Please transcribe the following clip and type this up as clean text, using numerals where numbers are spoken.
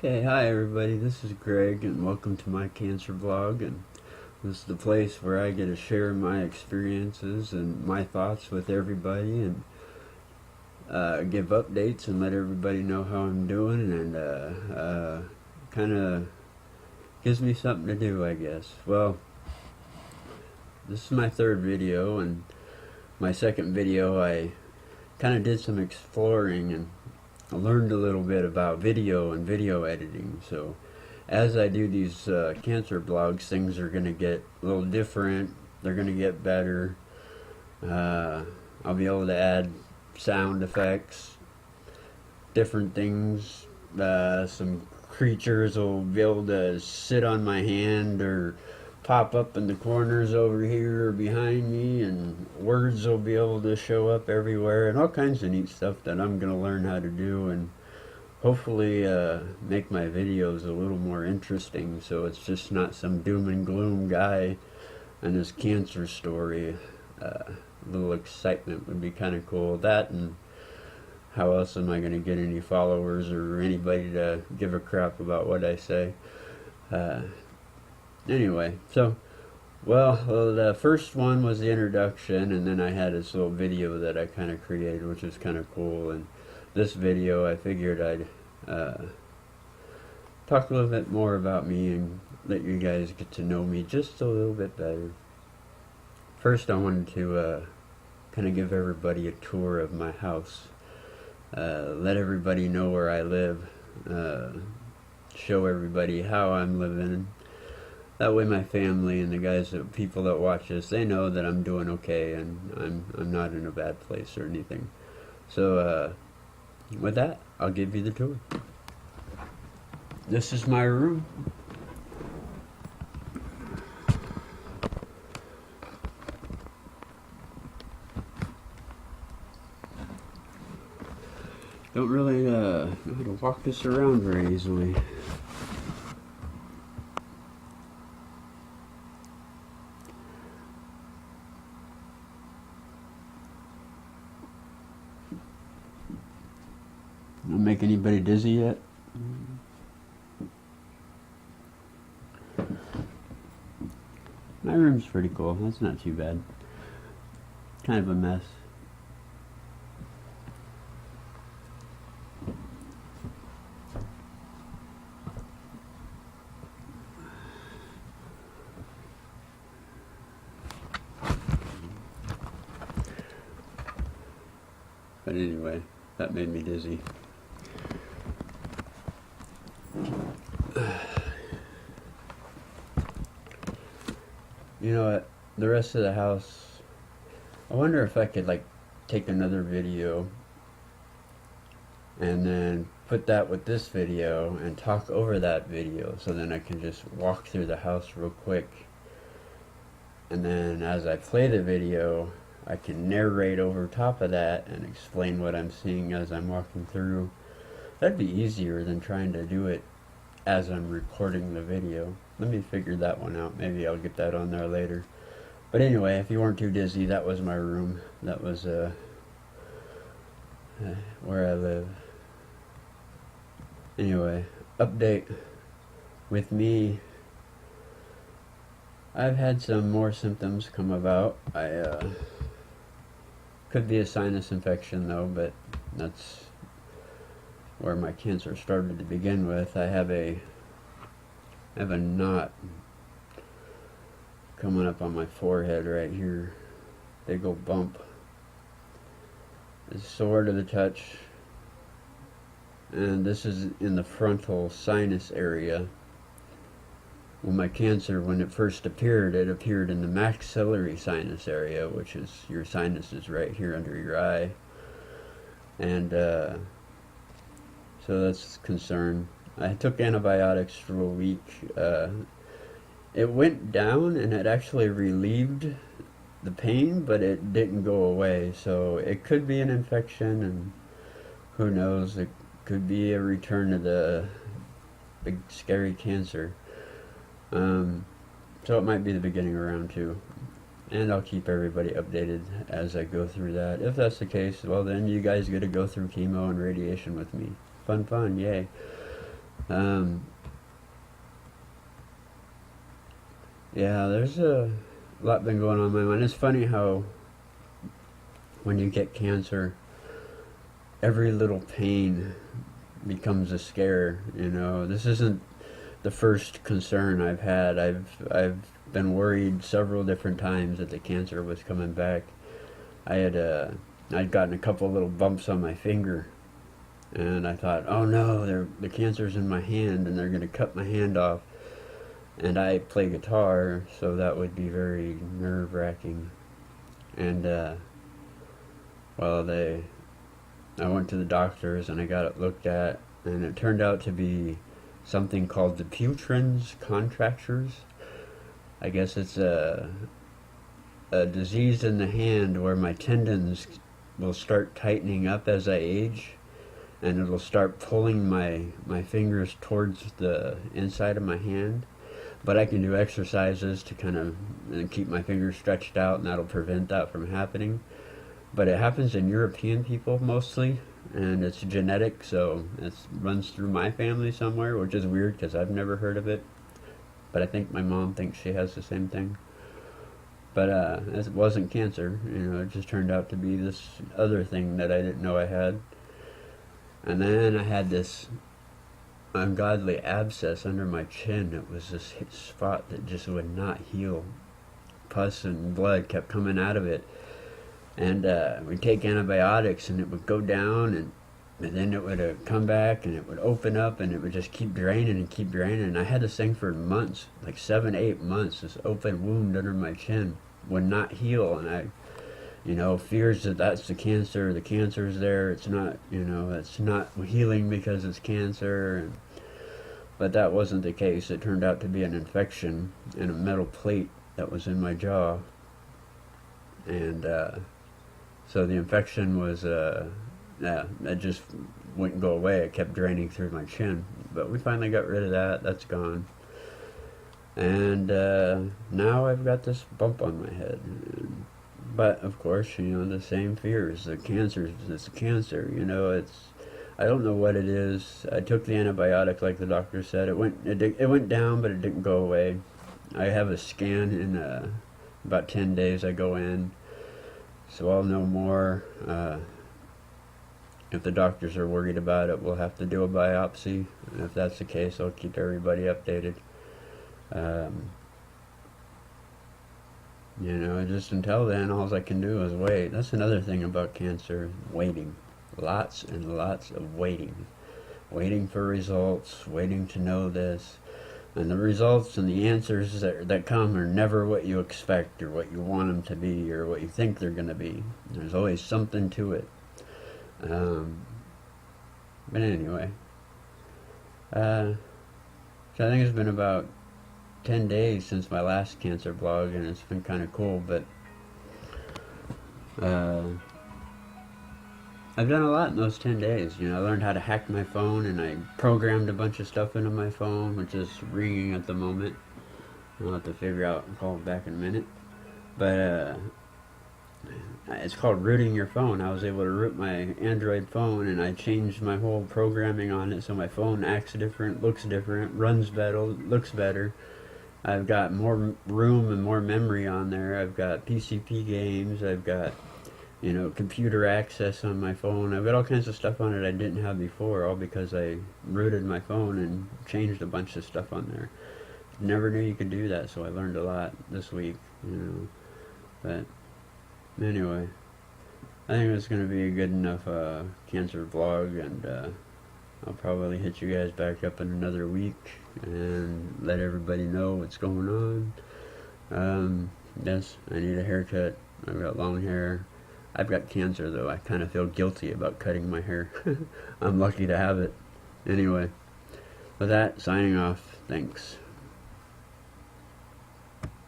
Okay, hi everybody, this is Greg and welcome to my cancer vlog, and this is the place where I get to share my experiences and my thoughts with everybody and give updates and let everybody know how I'm doing, and kind of gives me something to do, I guess. Well, this is my third video, and my second video I kind of did some exploring and I learned a little bit about video and video editing. So as I do these cancer blogs, things are going to get a little different. They're going to get better. I'll be able to add sound effects, different things. Some creatures will be able to sit on my hand or pop up in the corners over here or behind me, and words will be able to show up everywhere, and all kinds of neat stuff that I'm going to learn how to do, and hopefully make my videos a little more interesting, so it's just not some doom and gloom guy and his cancer story. A little excitement would be kind of cool. That, and how else am I going to get any followers or anybody to give a crap about what I say? Anyway, so, well, the first one was the introduction, and then I had this little video that I kind of created, which is kind of cool. And this video, I figured I'd talk a little bit more about me and let you guys get to know me just a little bit better. First, I wanted to kind of give everybody a tour of my house, let everybody know where I live, show everybody how I'm living. That way my family and the people that watch this, they know that I'm doing okay and I'm not in a bad place or anything. So with that, I'll give you the tour. This is my room. Don't really know how to walk this around very easily. Don't make anybody dizzy yet? My room's pretty cool. That's not too bad. Kind of a mess. But anyway, that made me dizzy. You know what, the rest of the house, I wonder if I could take another video and then put that with this video and talk over that video, so then I can just walk through the house real quick, and then as I play the video I can narrate over top of that and explain what I'm seeing as I'm walking through. That'd be easier than trying to do it as I'm recording the video. Let me figure that one out. Maybe I'll get that on there later. But anyway, if you weren't too dizzy, that was my room. That was where I live. Anyway, update with me. I've had some more symptoms come about. Could be a sinus infection though, but that's where my cancer started to begin with. I have a knot coming up on my forehead right here. Big old bump. It's sore to the touch. And this is in the frontal sinus area. Well, my cancer, when it first appeared, it appeared in the maxillary sinus area, which is your sinuses right here under your eye. And so that's a concern. I took antibiotics for a week. It went down and it actually relieved the pain, but it didn't go away. So it could be an infection, and who knows, it could be a return to the big scary cancer. So it might be the beginning of round 2. And I'll keep everybody updated as I go through that. If that's the case, well then you guys get to go through chemo and radiation with me. Fun, yay. Um, yeah, there's a lot been going on in my mind. It's funny how when you get cancer, every little pain becomes a scare. You know, this isn't the first concern I've had. I've been worried several different times that the cancer was coming back. I had I'd gotten a couple little bumps on my finger, and I thought, oh no, the cancer's in my hand, and they're gonna cut my hand off. And I play guitar, so that would be very nerve wracking. And well, I went to the doctors and I got it looked at, and it turned out to be something called the Dupuytren's contractures. I guess it's a disease in the hand where my tendons will start tightening up as I age, and it'll start pulling my fingers towards the inside of my hand. But I can do exercises to kind of keep my fingers stretched out, and that'll prevent that from happening. But it happens in European people mostly, and it's genetic, so it runs through my family somewhere, which is weird because I've never heard of it. But I think my mom thinks she has the same thing. But it wasn't cancer, you know, it just turned out to be this other thing that I didn't know I had. And then I had this ungodly abscess under my chin. It was this spot that just would not heal. Pus and blood kept coming out of it. And we'd take antibiotics and it would go down, and then it would come back and it would open up and it would just keep draining and keep draining. And I had this thing for months, like 7, 8 months, this open wound under my chin would not heal. And I, you know, fears that that's the cancer's there, it's not, you know, it's not healing because it's cancer. But that wasn't the case. It turned out to be an infection in a metal plate that was in my jaw. And so the infection was, it just wouldn't go away. It kept draining through my chin. But we finally got rid of that. That's gone. And now I've got this bump on my head. But, of course, you know, the same fears. The cancer, it's a cancer, you know, I don't know what it is. I took the antibiotic like the doctor said. It went down, but it didn't go away. I have a scan in about 10 days. I go in, so I'll know more. If the doctors are worried about it, we'll have to do a biopsy. And if that's the case, I'll keep everybody updated. You know, just until then, all I can do is wait. That's another thing about cancer, waiting. Lots and lots of waiting. Waiting for results, waiting to know this. And the results and the answers that come are never what you expect or what you want them to be or what you think they're going to be. There's always something to it. But anyway. So I think it's been about 10 days since my last cancer blog, and it's been kind of cool, but I've done a lot in those 10 days. You know, I learned how to hack my phone, and I programmed a bunch of stuff into my phone, which is ringing at the moment. I'll have to figure out and call it back in a minute. But it's called rooting your phone. I was able to root my Android phone, and I changed my whole programming on it so my phone acts different, looks different, runs better, looks better. I've got more room and more memory on there. I've got PCP games. I've got, you know, computer access on my phone. I've got all kinds of stuff on it I didn't have before, all because I rooted my phone and changed a bunch of stuff on there. Never knew you could do that, so I learned a lot this week, you know. But anyway, I think it's going to be a good enough cancer vlog, and I'll probably hit you guys back up in another week and let everybody know what's going on. Yes, I need a haircut. I've got long hair. I've got cancer, though. I kind of feel guilty about cutting my hair. I'm lucky to have it. Anyway, with that, signing off. Thanks.